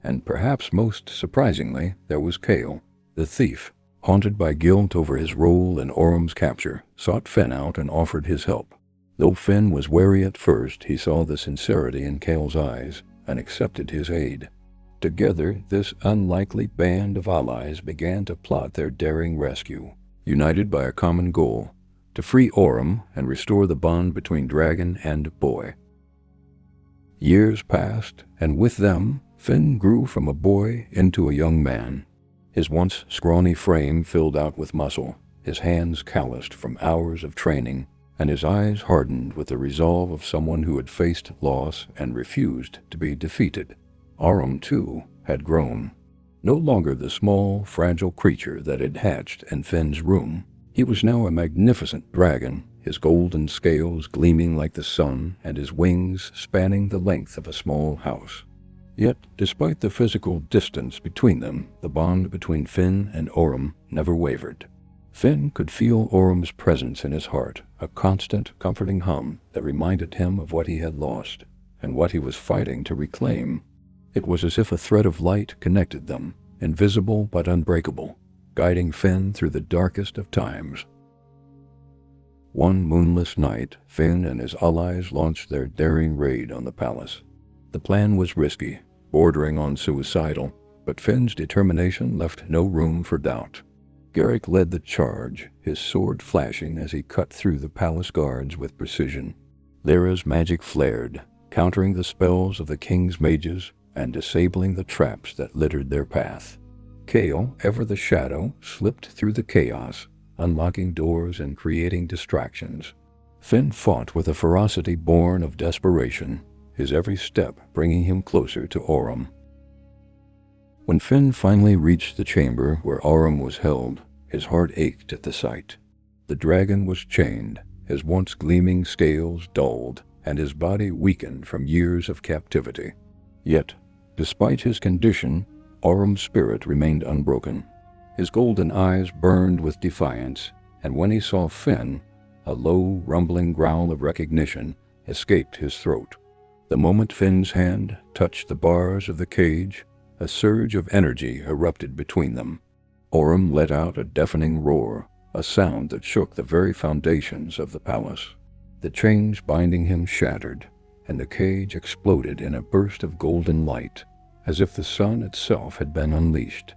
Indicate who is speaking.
Speaker 1: And perhaps most surprisingly, there was Kael, the thief, haunted by guilt over his role in Aurum's capture, sought Finn out and offered his help. Though Finn was wary at first, he saw the sincerity in Kael's eyes and accepted his aid. Together, this unlikely band of allies began to plot their daring rescue, united by a common goal: to free Aurum and restore the bond between dragon and boy. Years passed, and with them, Finn grew from a boy into a young man. His once scrawny frame filled out with muscle, his hands calloused from hours of training, and his eyes hardened with the resolve of someone who had faced loss and refused to be defeated. Aurum, too, had grown. No longer the small, fragile creature that had hatched in Finn's room. He was now a magnificent dragon, his golden scales gleaming like the sun and his wings spanning the length of a small house. Yet, despite the physical distance between them, the bond between Finn and Aurum never wavered. Finn could feel Aurum's presence in his heart, a constant, comforting hum that reminded him of what he had lost and what he was fighting to reclaim. It was as if a thread of light connected them, invisible but unbreakable, guiding Finn through the darkest of times. One moonless night, Finn and his allies launched their daring raid on the palace. The plan was risky, bordering on suicidal, but Finn's determination left no room for doubt. Garrick led the charge, his sword flashing as he cut through the palace guards with precision. Lyra's magic flared, countering the spells of the king's mages and disabling the traps that littered their path. Kael, ever the shadow, slipped through the chaos, unlocking doors and creating distractions. Finn fought with a ferocity born of desperation, his every step bringing him closer to Aurum. When Finn finally reached the chamber where Aurum was held, his heart ached at the sight. The dragon was chained, his once gleaming scales dulled, and his body weakened from years of captivity. Yet, despite his condition, Aurum's spirit remained unbroken. His golden eyes burned with defiance, and when he saw Finn, a low, rumbling growl of recognition escaped his throat. The moment Finn's hand touched the bars of the cage, a surge of energy erupted between them. Aurum let out a deafening roar, a sound that shook the very foundations of the palace. The chains binding him shattered, and the cage exploded in a burst of golden light, as if the sun itself had been unleashed.